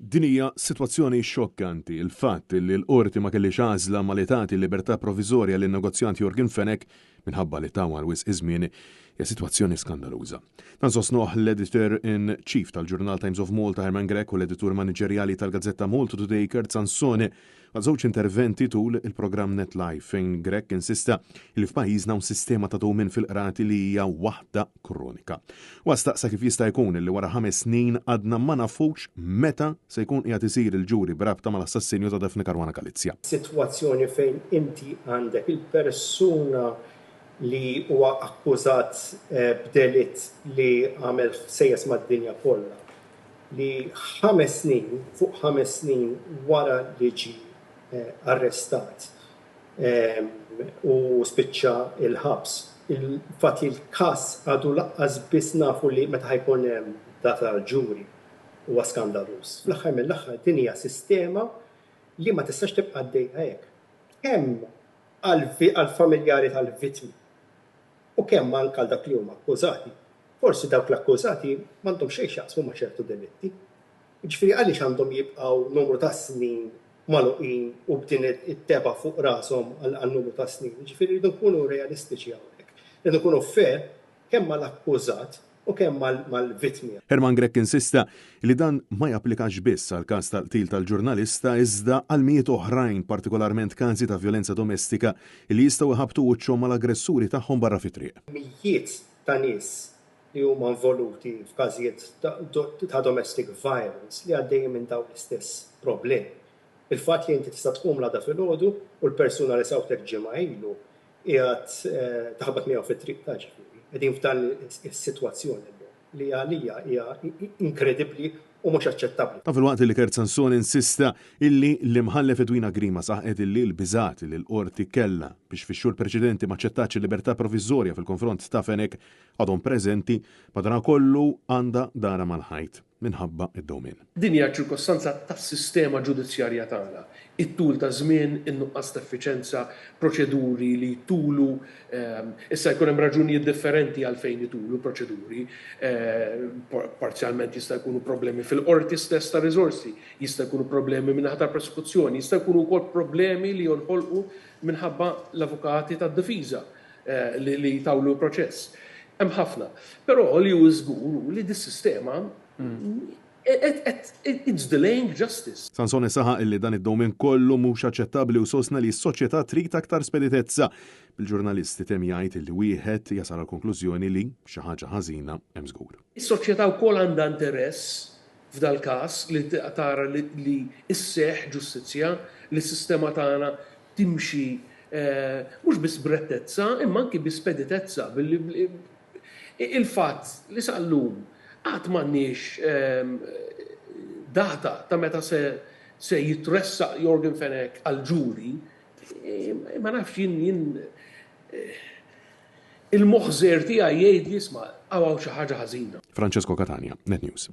Din hija sitwazzjoni xokkanti. Il-fatt li l-qorti ma kellix għażla ma li tagħti l-libertà provizorja lin negozjant Jorgen Fenech minħabba li tawal wisq iż-żmien hija sitwazzjoni skandaluża. Dan sostnuh l-editor in chief tal-Journal Times of Malta Herman Grech u l-editur maniġerjali tal-Gazzetta Malta Today Kurt Sansone għal żewġ interventi tul il-programm NetLife fejn Grech insista li f'pajjiżna un sistema ta' dowmin fil-qrati li hija waħda kronika. Wastaqsa kif jista' jkun li wara 5 snin għadna ma nafux meta se jkun qiegħed isir il-ġuri b'rabta mal-assassinju ta' Daphne Caruana Galizia. Sitwazzjoni fejn inti għandek il-persuna li huwa akkużat b'delitt li għamel sejjes mad-dinja kollha li 5 snin fuq 5 snin wara li ġie arrestat u spiċċa il-ħabs. Il-fatt il-każ għadu laqqas biss nafu li meta ħajkun hemm data ġuri huwa skandaluż. Fl-aħħar mill-aħħar din hija sistema li ma tistax tibqa' għaddejja hekk. Kemm għall-familjari tal-vittmi u kemm anke għal dak li huma akkużati. Forsi dawk l-akkużati m'għandhom xejn x'jaqsmu ma' ċertu delitti. Jiġifieri għaliex għandhom jibqgħu numru ta' snin magħluqin u b'din it-teba fuq rashom għal numru ta' snin. Jiġifieri rridu nkunu realistiċi hawnhekk. Rridu nkunu fair kemm mal-akkużat u kemm mal-vittmi. Herman Grech insista li dan ma japplikax biss għal każ tal-qtil tal-ġurnalista iżda għal mijiet oħrajn, partikolarment każi ta' violenza domestika li jistgħu iħabtu wiċċhom mal-aggressuri tagħhom barra fit-triq. Mijiet ta' nies li huma involuti f'każijiet ta' domestic violence li għaddejjin minn dawn l-istess problemi. Il-fatt li inti tista' tqum l-għada filgħodu u l-persuna li sawtek ġimgħa ilu qiegħed taħbad miegħu fit-triq ta' ġifieri. Qegħdin f'dan is-sitwazzjoni li għalija hija inkredibbli u mhux aċċettabbli. Ta' fil-waqt li Kurt Sansone insista illi l-imħallef Edwina Grima saħqet illi l-biżgħat li l-qorti kellha biex fix-xhur preċedenti ma ċettax il-libertà provviżorja fil-konfront ta' Fenech għadhom preżenti madankollu għandha dara mal-ħajt minħabba id-dowmin. Din hija ċirkostanza tas-sistema ġudizzjarja tagħna. It-tul ta' żmien, in-nuqqas ta' effiċenza, proċeduri li jtulu, issa jkun hemm raġunijiet differenti għalfejn itulu proċeduri, parzjalment jista' jkunu problemi fil-qorti stess ta' riżorsi, jista' jkunu problemi minħabba persekuzzjoni, jista' jkunu wkoll problemi li jonħolqu minħabba l-avukati tad-difiża li jtawlu proċess. Hemm ħafna. Però li hu żgur li dis-sistema it's delaying justice. Sansone saħaq illi dan id-dowmin kollu mhux aċċettabbli u sostna li s-soċjetà trid aktar speditezza. Bil-ġurnalisti tem jgħid illi wieħed jasal għall-konklużjoni li xi ħaġa ħażina hemm żgur. Is-soċjetà wkoll għandha interess f'dal każ li tara li isseħħ ġustizzja li s-sistema tagħna timxi mhux biss b'rettezza imma anke bi speditezza. Il-fatt li saqllum għad m'għandniex data ta' meta se jitressaq Jorgen Fenech għal-ġuri, ma nafx jien il-moħżer tiegħi jgħid li isma' għaw xi ħaġa ħażina. Francesco Catania, Net News.